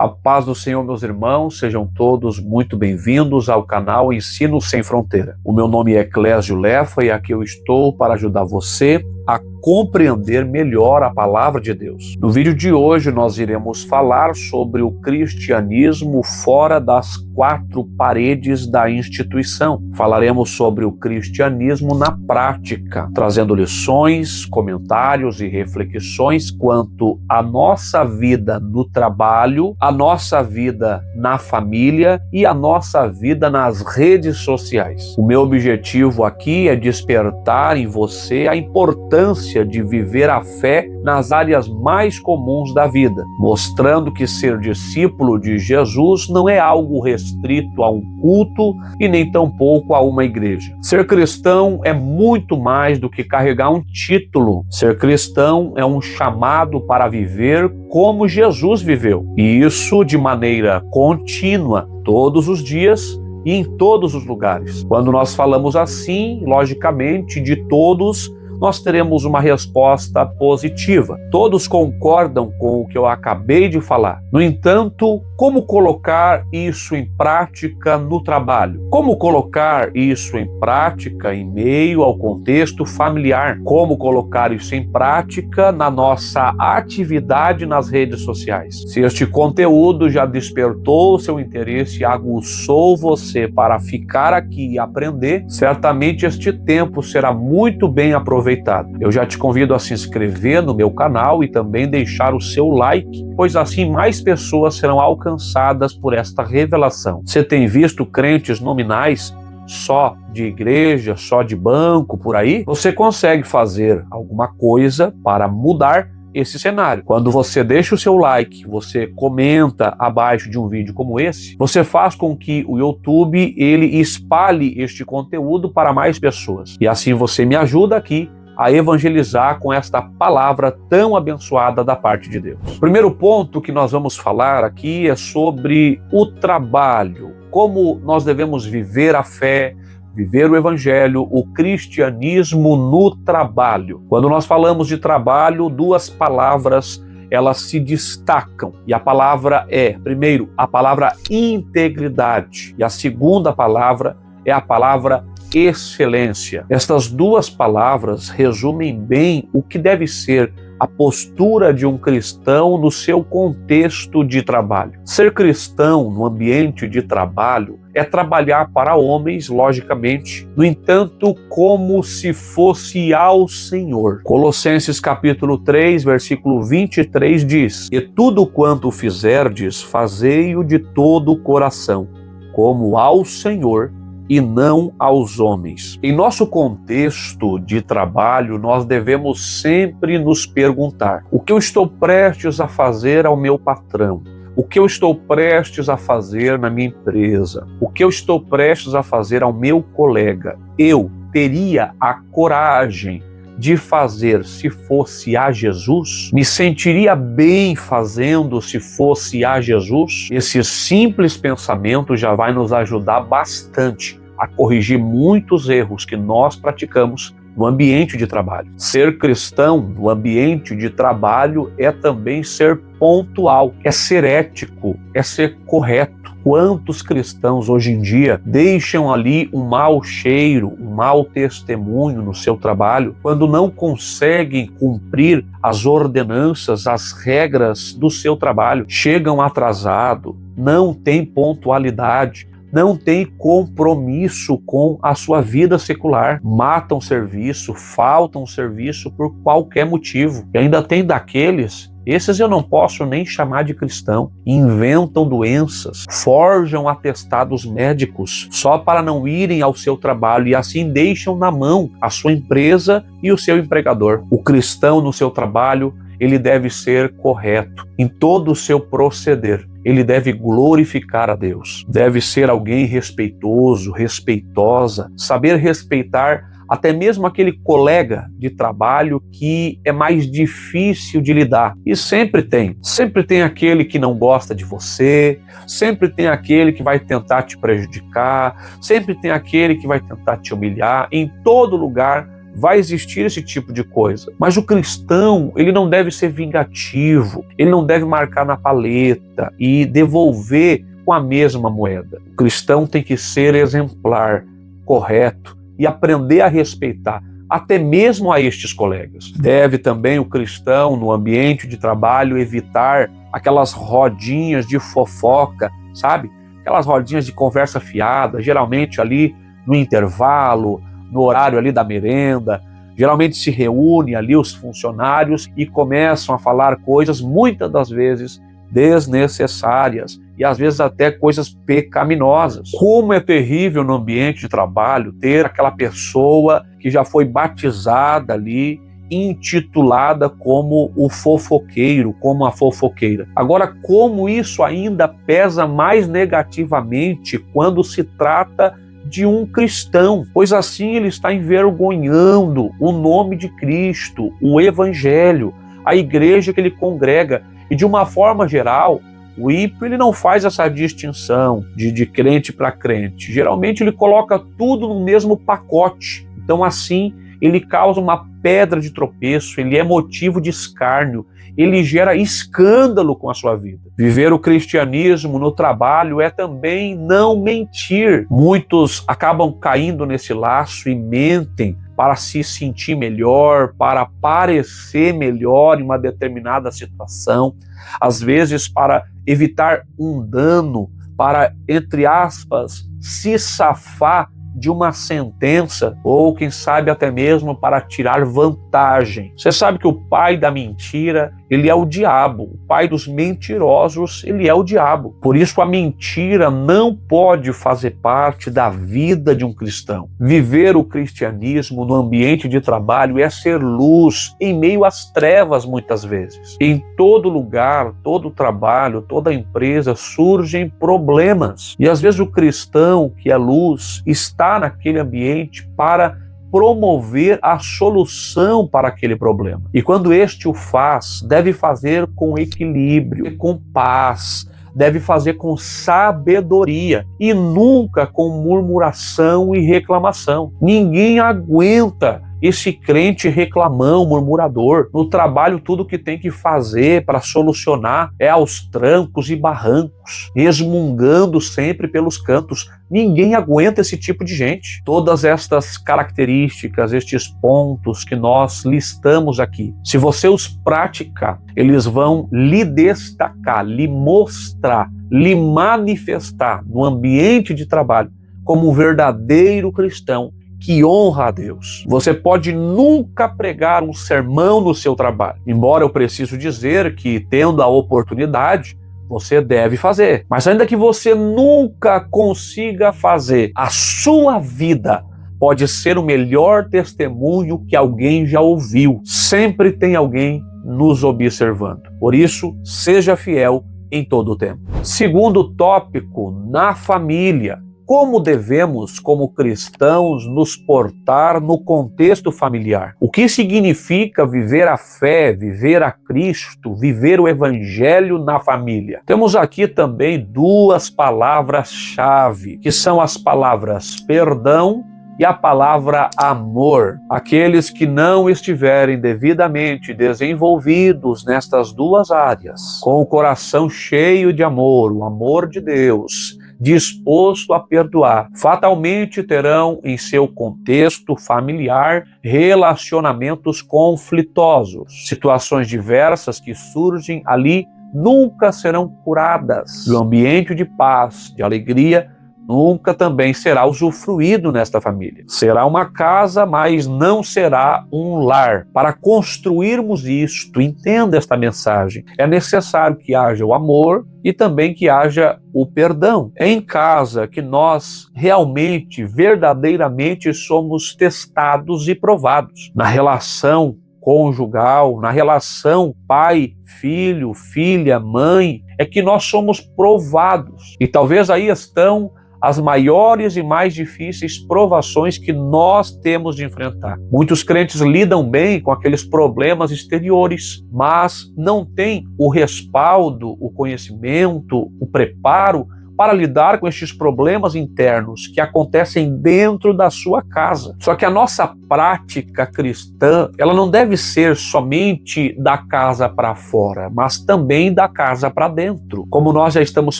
A paz do Senhor, meus irmãos, sejam todos muito bem-vindos ao canal Ensino Sem Fronteira. O meu nome é Clésio Lefa e aqui eu estou para ajudar você a compreender melhor a palavra de Deus. No vídeo de hoje nós iremos falar sobre o cristianismo fora das quatro paredes da instituição. Falaremos sobre o cristianismo na prática, trazendo lições, comentários e reflexões quanto à nossa vida no trabalho, a nossa vida na família e a nossa vida nas redes sociais. O meu objetivo aqui é despertar em você a importância de viver a fé nas áreas mais comuns da vida, mostrando que ser discípulo de Jesus não é algo restrito a um culto e nem tampouco a uma igreja. Ser cristão é muito mais do que carregar um título. Ser cristão é um chamado para viver como Jesus viveu, e isso de maneira contínua, todos os dias e em todos os lugares. Quando nós falamos assim, logicamente, de todos, nós teremos uma resposta positiva. Todos concordam com o que eu acabei de falar. No entanto, como colocar isso em prática no trabalho? Como colocar isso em prática em meio ao contexto familiar? Como colocar isso em prática na nossa atividade nas redes sociais? Se este conteúdo já despertou seu interesse e aguçou você para ficar aqui e aprender, certamente este tempo será muito bem aproveitado. Eu já te convido a se inscrever no meu canal e também deixar o seu like, pois assim mais pessoas serão alcançadas por esta revelação. Você tem visto crentes nominais só de igreja, só de banco, por aí? Você consegue fazer alguma coisa para mudar esse cenário. Quando você deixa o seu like, você comenta abaixo de um vídeo como esse, você faz com que o YouTube ele espalhe este conteúdo para mais pessoas. E assim você me ajuda aqui a evangelizar com esta palavra tão abençoada da parte de Deus. O primeiro ponto que nós vamos falar aqui é sobre o trabalho, como nós devemos viver a fé, viver o evangelho, o cristianismo no trabalho. Quando nós falamos de trabalho, duas palavras elas se destacam. E a palavra é, primeiro, a palavra integridade. E a segunda palavra é a palavra excelência. Estas duas palavras resumem bem o que deve ser a postura de um cristão no seu contexto de trabalho. Ser cristão no ambiente de trabalho é trabalhar para homens, logicamente, no entanto, como se fosse ao Senhor. Colossenses capítulo 3, versículo 23 diz: "E tudo quanto fizerdes, fazei-o de todo o coração, como ao Senhor, e não aos homens." Em nosso contexto de trabalho, nós devemos sempre nos perguntar: o que eu estou prestes a fazer ao meu patrão? O que eu estou prestes a fazer na minha empresa? O que eu estou prestes a fazer ao meu colega? Eu teria a coragem de fazer se fosse a Jesus? Me sentiria bem fazendo se fosse a Jesus? Esse simples pensamento já vai nos ajudar bastante a corrigir muitos erros que nós praticamos no ambiente de trabalho. Ser cristão no ambiente de trabalho é também ser pontual, é ser ético, é ser correto. Quantos cristãos hoje em dia deixam ali um mau cheiro, um mau testemunho no seu trabalho, quando não conseguem cumprir as ordenanças, as regras do seu trabalho? Chegam atrasado, não têm pontualidade, não tem compromisso com a sua vida secular, matam serviço, faltam serviço por qualquer motivo. E ainda tem daqueles, esses eu não posso nem chamar de cristão, inventam doenças, forjam atestados médicos só para não irem ao seu trabalho e assim deixam na mão a sua empresa e o seu empregador. O cristão no seu trabalho, ele deve ser correto em todo o seu proceder. Ele deve glorificar a Deus, deve ser alguém respeitoso, respeitosa, saber respeitar até mesmo aquele colega de trabalho que é mais difícil de lidar. E sempre tem aquele que não gosta de você, sempre tem aquele que vai tentar te prejudicar, sempre tem aquele que vai tentar te humilhar. Em todo lugar vai existir esse tipo de coisa. Mas o cristão, ele não deve ser vingativo, ele não deve marcar na paleta e devolver com a mesma moeda. O cristão tem que ser exemplar, correto e aprender a respeitar até mesmo a estes colegas. Deve também o cristão, no ambiente de trabalho, evitar aquelas rodinhas de fofoca, sabe? Aquelas rodinhas de conversa fiada, geralmente ali no intervalo, no horário ali da merenda. Geralmente se reúne ali os funcionários e começam a falar coisas, muitas das vezes, desnecessárias e às vezes até coisas pecaminosas. Como é terrível no ambiente de trabalho ter aquela pessoa que já foi batizada ali, intitulada como o fofoqueiro, como a fofoqueira. Agora, como isso ainda pesa mais negativamente quando se trata de um cristão, pois assim ele está envergonhando o nome de Cristo, o Evangelho, a igreja que ele congrega. E de uma forma geral, o ímpio ele não faz essa distinção de crente para crente. Geralmente ele coloca tudo no mesmo pacote. Então assim ele causa uma pedra de tropeço, ele é motivo de escárnio, ele gera escândalo com a sua vida. Viver o cristianismo no trabalho é também não mentir. Muitos acabam caindo nesse laço e mentem para se sentir melhor, para parecer melhor em uma determinada situação, às vezes para evitar um dano, para, entre aspas, se safar de uma sentença, ou quem sabe até mesmo para tirar vantagem. Você sabe que o pai da mentira, ele é o diabo. O pai dos mentirosos, ele é o diabo. Por isso a mentira não pode fazer parte da vida de um cristão. Viver o cristianismo no ambiente de trabalho é ser luz em meio às trevas muitas vezes. Em todo lugar, todo trabalho, toda empresa surgem problemas. E às vezes o cristão, que é luz, está naquele ambiente para promover a solução para aquele problema. E quando este o faz, deve fazer com equilíbrio, com paz, deve fazer com sabedoria e nunca com murmuração e reclamação. Ninguém aguenta esse crente reclamão, murmurador. No trabalho, tudo que tem que fazer para solucionar é aos trancos e barrancos, resmungando sempre pelos cantos. Ninguém aguenta esse tipo de gente. Todas estas características, estes pontos que nós listamos aqui, se você os praticar, eles vão lhe destacar, lhe mostrar, lhe manifestar no ambiente de trabalho como um verdadeiro cristão que honra a Deus. Você pode nunca pregar um sermão no seu trabalho, embora eu preciso dizer que, tendo a oportunidade, você deve fazer. Mas ainda que você nunca consiga fazer, a sua vida pode ser o melhor testemunho que alguém já ouviu. Sempre tem alguém nos observando. Por isso, seja fiel em todo o tempo. Segundo tópico, na família. Como devemos, como cristãos, nos portar no contexto familiar? O que significa viver a fé, viver a Cristo, viver o Evangelho na família? Temos aqui também duas palavras-chave, que são as palavras perdão e a palavra amor. Aqueles que não estiverem devidamente desenvolvidos nestas duas áreas, com o coração cheio de amor, o amor de Deus, disposto a perdoar, fatalmente terão em seu contexto familiar relacionamentos conflitosos. Situações diversas que surgem ali nunca serão curadas. O ambiente de paz, de alegria, nunca também será usufruído nesta família. Será uma casa, mas não será um lar. Para construirmos isto, entenda esta mensagem, é necessário que haja o amor e também que haja o perdão. É em casa que nós realmente, verdadeiramente somos testados e provados. Na relação conjugal, na relação pai, filho, filha, mãe, é que nós somos provados. E talvez aí estão as maiores e mais difíceis provações que nós temos de enfrentar. Muitos crentes lidam bem com aqueles problemas exteriores, mas não têm o respaldo, o conhecimento, o preparo para lidar com estes problemas internos que acontecem dentro da sua casa. Só que a nossa prática cristã, ela não deve ser somente da casa para fora, mas também da casa para dentro. Como nós já estamos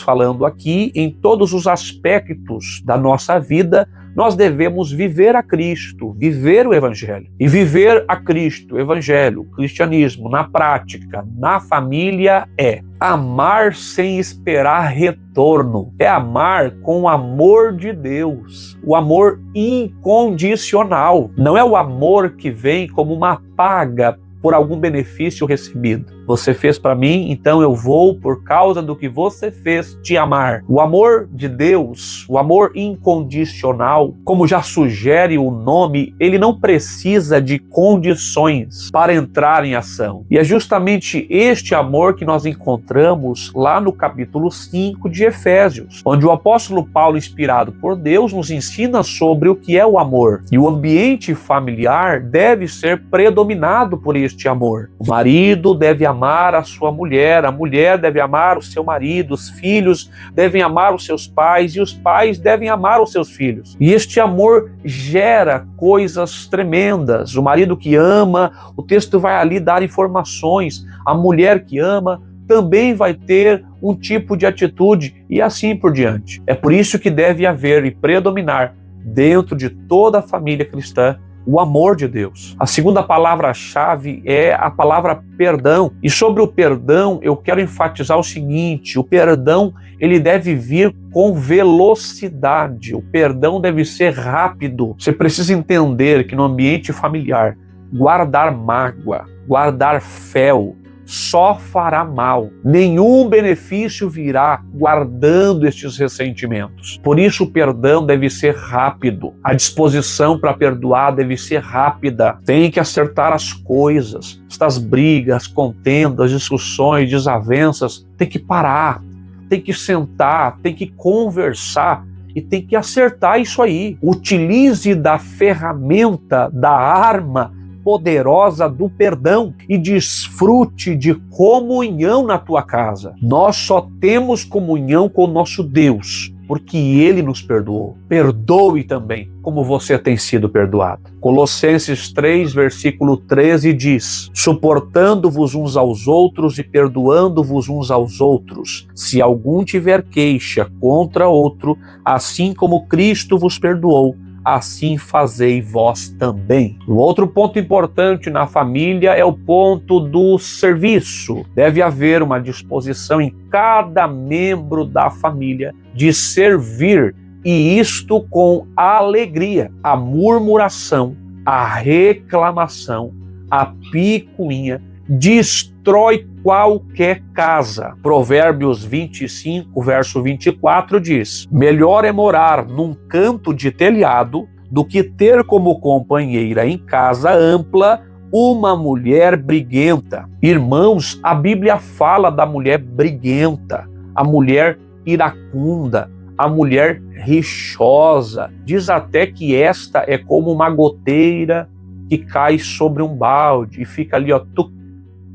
falando aqui, em todos os aspectos da nossa vida, nós devemos viver a Cristo, viver o Evangelho. E viver a Cristo, o Evangelho, o cristianismo, na prática, na família, é amar sem esperar retorno. É amar com o amor de Deus, o amor incondicional. Não é o amor que vem como uma paga por algum benefício recebido. Você fez para mim, então eu vou, por causa do que você fez, te amar. O amor de Deus, o amor incondicional, como já sugere o nome, ele não precisa de condições para entrar em ação. E é justamente este amor que nós encontramos lá no capítulo 5 de Efésios, onde o apóstolo Paulo, inspirado por Deus, nos ensina sobre o que é o amor. E o ambiente familiar deve ser predominado por este amor. O marido deve amar a sua mulher, a mulher deve amar o seu marido, os filhos devem amar os seus pais e os pais devem amar os seus filhos. E este amor gera coisas tremendas. O marido que ama, o texto vai ali dar informações. A mulher que ama também vai ter um tipo de atitude e assim por diante. É por isso que deve haver e predominar dentro de toda a família cristã o amor de Deus. A segunda palavra-chave é a palavra perdão. E sobre o perdão, eu quero enfatizar o seguinte: o perdão, ele deve vir com velocidade. O perdão deve ser rápido. Você precisa entender que no ambiente familiar, guardar mágoa, guardar fel, só fará mal. Nenhum benefício virá guardando estes ressentimentos. Por isso o perdão deve ser rápido. A disposição para perdoar deve ser rápida. Tem que acertar as coisas. Estas brigas, contendas, discussões, desavenças, tem que parar. Tem que sentar, tem que conversar e tem que acertar isso aí. Utilize da ferramenta, da arma poderosa do perdão e desfrute de comunhão na tua casa. Nós só temos comunhão com o nosso Deus porque Ele nos perdoou. Perdoe também, como você tem sido perdoado. Colossenses 3, versículo 13 diz: suportando-vos uns aos outros e perdoando-vos uns aos outros, se algum tiver queixa contra outro, assim como Cristo vos perdoou, assim fazei vós também. O outro ponto importante na família é o ponto do serviço. Deve haver uma disposição em cada membro da família de servir, e isto com alegria. A murmuração, a reclamação, a picuinha destrói qualquer casa. Provérbios 25, verso 24 diz: melhor é morar num canto de telhado do que ter como companheira em casa ampla uma mulher briguenta. Irmãos, a Bíblia fala da mulher briguenta, a mulher iracunda, a mulher rixosa. Diz até que esta é como uma goteira que cai sobre um balde e fica ali, ó, tuc,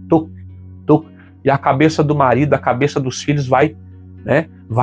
tuc, tuc, e a cabeça do marido, a cabeça dos filhos vai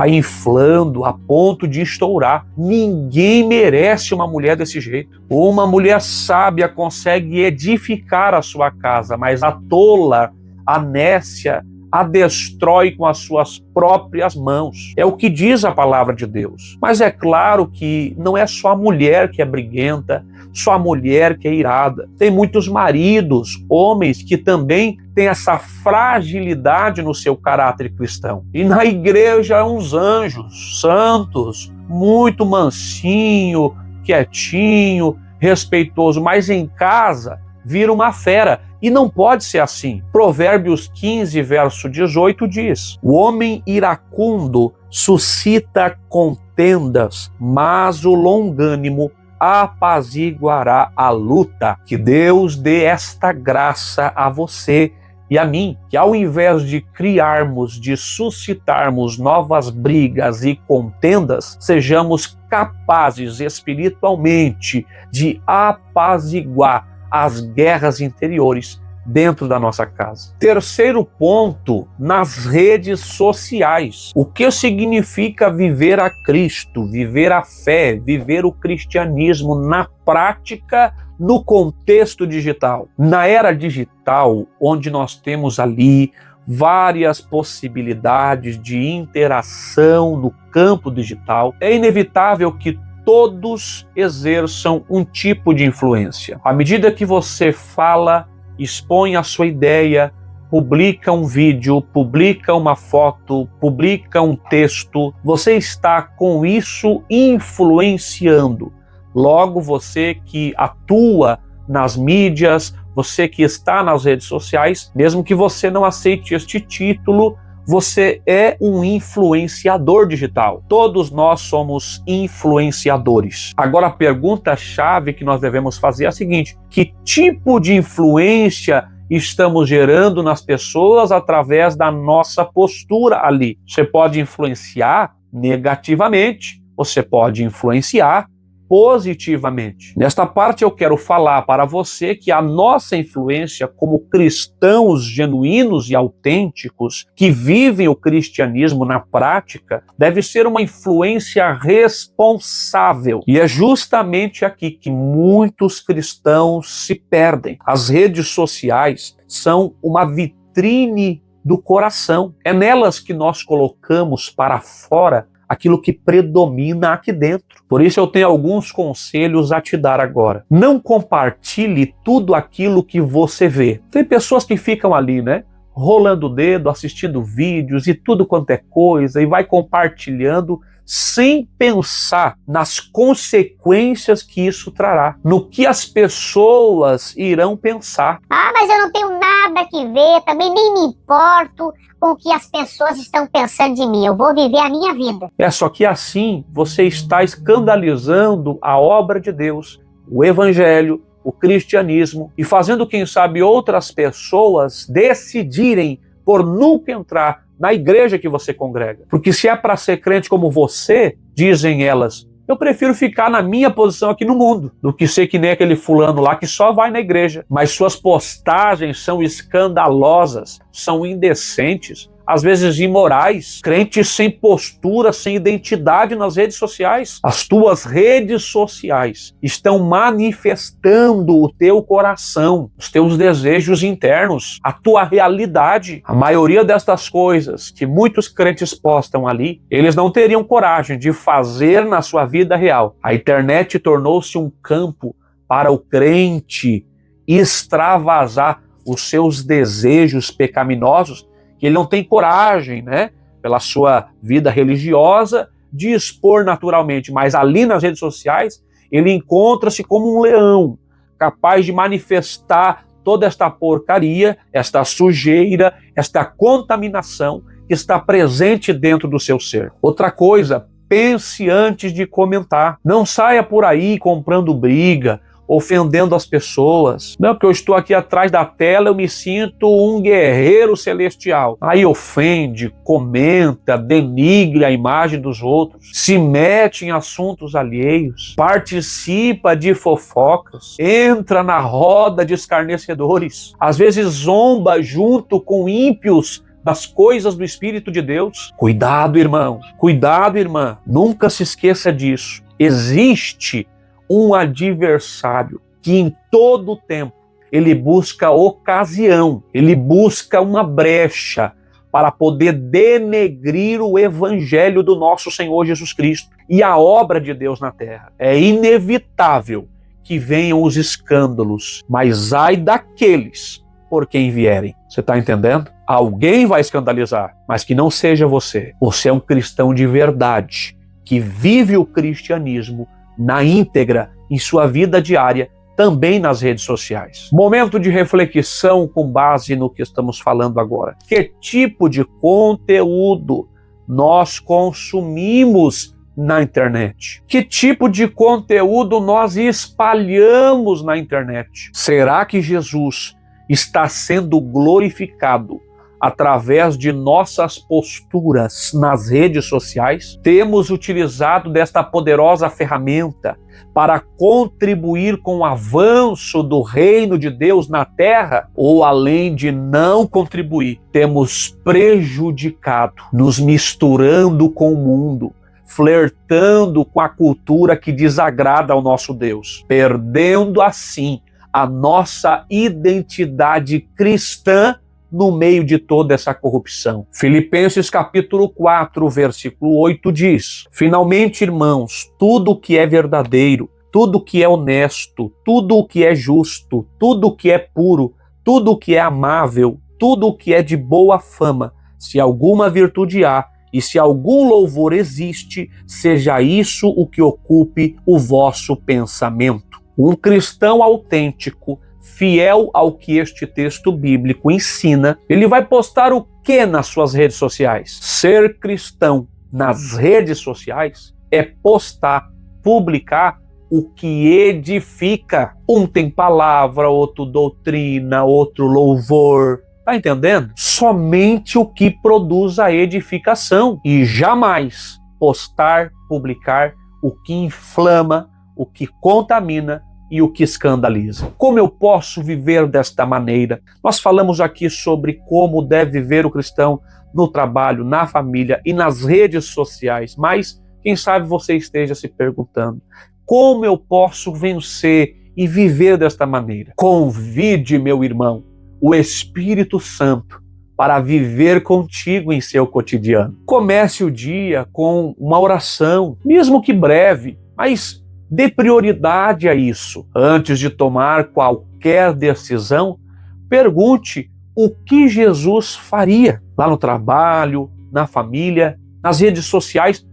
inflando a ponto de estourar. Ninguém merece uma mulher desse jeito. Uma mulher sábia consegue edificar a sua casa, mas a tola, a nécia, a destrói com as suas próprias mãos. É o que diz a palavra de Deus. Mas é claro que não é só a mulher que é briguenta, só a mulher que é irada. Tem muitos maridos, homens, que também têm essa fragilidade no seu caráter cristão. E na igreja, uns anjos santos, muito mansinho, quietinho, respeitoso, mas em casa vira uma fera. E não pode ser assim. Provérbios 15, verso 18 diz: o homem iracundo suscita contendas, mas o longânimo apaziguará a luta. Que Deus dê esta graça a você e a mim, que ao invés de criarmos, de suscitarmos novas brigas e contendas, sejamos capazes espiritualmente de apaziguar as guerras interiores dentro da nossa casa. Terceiro ponto, nas redes sociais. O que significa viver a Cristo, viver a fé, viver o cristianismo na prática, no contexto digital? Na era digital, onde nós temos ali várias possibilidades de interação no campo digital, é inevitável que todos exerçam um tipo de influência. À medida que você fala, expõe a sua ideia, publica um vídeo, publica uma foto, publica um texto, você está com isso influenciando. Logo, você que atua nas mídias, você que está nas redes sociais, mesmo que você não aceite este título, você é um influenciador digital. Todos nós somos influenciadores. Agora, a pergunta-chave que nós devemos fazer é a seguinte: que tipo de influência estamos gerando nas pessoas através da nossa postura ali? Você pode influenciar negativamente, você pode influenciar positivamente. Nesta parte eu quero falar para você que a nossa influência como cristãos genuínos e autênticos que vivem o cristianismo na prática deve ser uma influência responsável. E é justamente aqui que muitos cristãos se perdem. As redes sociais são uma vitrine do coração. É nelas que nós colocamos para fora aquilo que predomina aqui dentro. Por isso eu tenho alguns conselhos a te dar agora. Não compartilhe tudo aquilo que você vê. Tem pessoas que ficam ali, rolando o dedo, assistindo vídeos e tudo quanto é coisa, e vai compartilhando sem pensar nas consequências que isso trará, no que as pessoas irão pensar. Ah, mas eu não tenho nada que ver, também nem me importo com o que as pessoas estão pensando de mim, eu vou viver a minha vida. Só que assim você está escandalizando a obra de Deus, o Evangelho, o cristianismo, e fazendo, quem sabe, outras pessoas decidirem por nunca entrar na igreja que você congrega. Porque se é para ser crente como você, dizem elas, eu prefiro ficar na minha posição aqui no mundo do que ser que nem aquele fulano lá que só vai na igreja. Mas suas postagens são escandalosas, são indecentes, às vezes imorais, crentes sem postura, sem identidade nas redes sociais. As tuas redes sociais estão manifestando o teu coração, os teus desejos internos, a tua realidade. A maioria destas coisas que muitos crentes postam ali, eles não teriam coragem de fazer na sua vida real. A internet tornou-se um campo para o crente extravasar os seus desejos pecaminosos, que ele não tem coragem, pela sua vida religiosa, de expor naturalmente, mas ali nas redes sociais, ele encontra-se como um leão, capaz de manifestar toda esta porcaria, esta sujeira, esta contaminação que está presente dentro do seu ser. Outra coisa, pense antes de comentar. Não saia por aí comprando briga, ofendendo as pessoas. Não, porque eu estou aqui atrás da tela, eu me sinto um guerreiro celestial. Aí ofende, comenta, denigre a imagem dos outros, se mete em assuntos alheios, participa de fofocas, entra na roda de escarnecedores, às vezes zomba junto com ímpios das coisas do Espírito de Deus. Cuidado, irmão, cuidado, irmã, nunca se esqueça disso. Existe um adversário que em todo tempo ele busca ocasião, ele busca uma brecha para poder denegrir o evangelho do nosso Senhor Jesus Cristo e a obra de Deus na terra. É inevitável que venham os escândalos, mas ai daqueles por quem vierem. Você está entendendo? Alguém vai escandalizar, mas que não seja você. Você é um cristão de verdade, que vive o cristianismo na íntegra, em sua vida diária, também nas redes sociais. Momento de reflexão com base no que estamos falando agora. Que tipo de conteúdo nós consumimos na internet? Que tipo de conteúdo nós espalhamos na internet? Será que Jesus está sendo glorificado através de nossas posturas nas redes sociais, temos utilizado desta poderosa ferramenta para contribuir com o avanço do reino de Deus na terra, ou além de não contribuir, temos prejudicado, nos misturando com o mundo, flertando com a cultura que desagrada ao nosso Deus, perdendo assim a nossa identidade cristã no meio de toda essa corrupção. Filipenses capítulo 4, versículo 8 diz: finalmente, irmãos, tudo o que é verdadeiro, tudo o que é honesto, tudo o que é justo, tudo o que é puro, tudo o que é amável, tudo o que é de boa fama, se alguma virtude há, e se algum louvor existe, seja isso o que ocupe o vosso pensamento. Um cristão autêntico, fiel ao que este texto bíblico ensina, ele vai postar o que nas suas redes sociais? Ser cristão nas redes sociais é postar, publicar o que edifica. Um tem palavra, outro doutrina, outro louvor. Tá entendendo? Somente o que produz a edificação e jamais postar, publicar o que inflama, o que contamina e o que escandaliza. Como eu posso viver desta maneira? Nós falamos aqui sobre como deve viver o cristão no trabalho, na família e nas redes sociais, mas quem sabe você esteja se perguntando: como eu posso vencer e viver desta maneira? Convide, meu irmão, o Espírito Santo para viver contigo em seu cotidiano. Comece o dia com uma oração, mesmo que breve, mas dê prioridade a isso. Antes de tomar qualquer decisão, pergunte o que Jesus faria lá no trabalho, na família, nas redes sociais.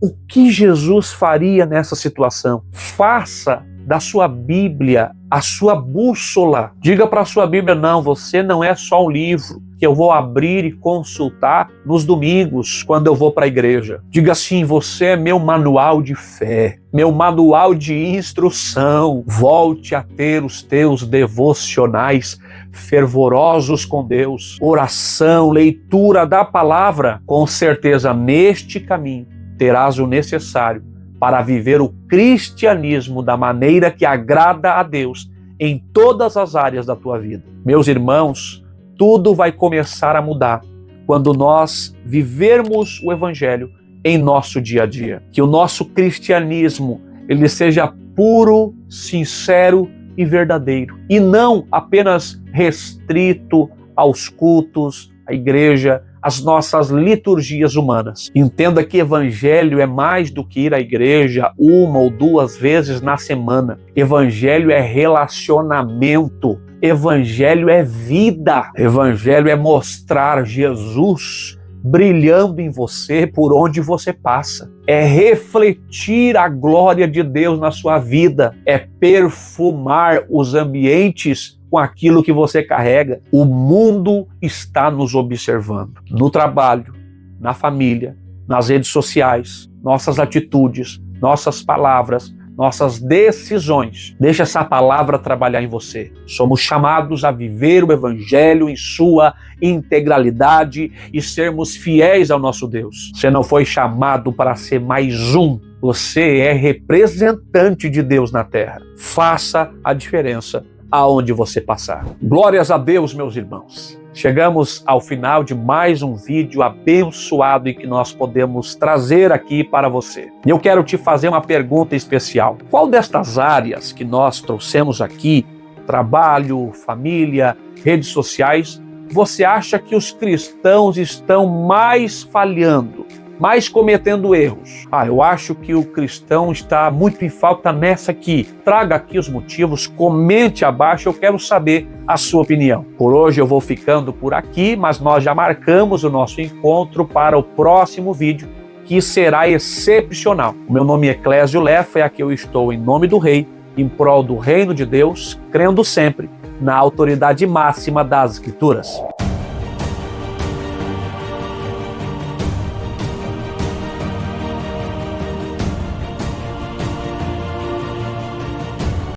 O que Jesus faria nessa situação? Faça da sua Bíblia a sua bússola. Diga para a sua Bíblia: não, você não é só um livro que eu vou abrir e consultar nos domingos quando eu vou para a igreja. Diga assim: você é meu manual de fé, meu manual de instrução. Volte a ter os teus devocionais fervorosos com Deus, oração, leitura da palavra. Com certeza neste caminho terás o necessário para viver o cristianismo da maneira que agrada a Deus em todas as áreas da tua vida. Meus irmãos, tudo vai começar a mudar quando nós vivermos o Evangelho em nosso dia a dia. Que o nosso cristianismo ele seja puro, sincero e verdadeiro, e não apenas restrito aos cultos, à igreja, as nossas liturgias humanas. Entenda que evangelho é mais do que ir à igreja 1 ou 2 vezes na semana. Evangelho é relacionamento. Evangelho é vida. Evangelho é mostrar Jesus brilhando em você por onde você passa. É refletir a glória de Deus na sua vida. É perfumar os ambientes com aquilo que você carrega. O mundo está nos observando. No trabalho, na família, nas redes sociais, nossas atitudes, nossas palavras, nossas decisões. Deixa essa palavra trabalhar em você. Somos chamados a viver o Evangelho em sua integralidade e sermos fiéis ao nosso Deus. Você não foi chamado para ser mais um. Você é representante de Deus na terra. Faça a diferença aonde você passar. Glórias a Deus, meus irmãos. Chegamos ao final de mais um vídeo abençoado e que nós podemos trazer aqui para você. E eu quero te fazer uma pergunta especial. Qual destas áreas que nós trouxemos aqui, trabalho, família, redes sociais, você acha que os cristãos estão mais falhando, mais cometendo erros? Eu acho que o cristão está muito em falta nessa aqui. Traga aqui os motivos, comente abaixo, eu quero saber a sua opinião. Por hoje eu vou ficando por aqui, mas nós já marcamos o nosso encontro para o próximo vídeo, que será excepcional. O meu nome é Clésio Lefa e aqui eu estou em nome do Rei, em prol do reino de Deus, crendo sempre na autoridade máxima das Escrituras.